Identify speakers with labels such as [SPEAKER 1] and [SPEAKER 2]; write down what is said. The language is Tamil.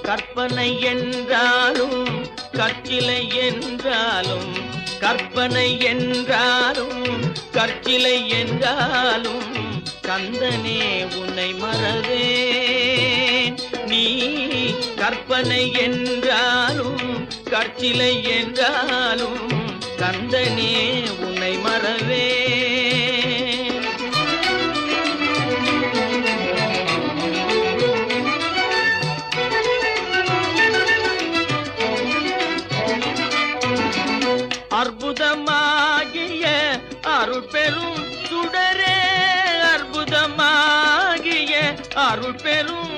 [SPEAKER 1] கற்பனை என்றாலும் கற்சிலை என்றாலும் கற்பனை என்றாலும் கற்சிலை என்றாலும் கந்தனே உன்னை மறவேன். நீ கற்பனை என்றாலும் கற்சிலை என்றாலும் கந்தனே உன்னை மறவேன். அற்புதமாகிய அருள் பெரும் சுடரே, அற்புதமாகிய அருள் பெரும்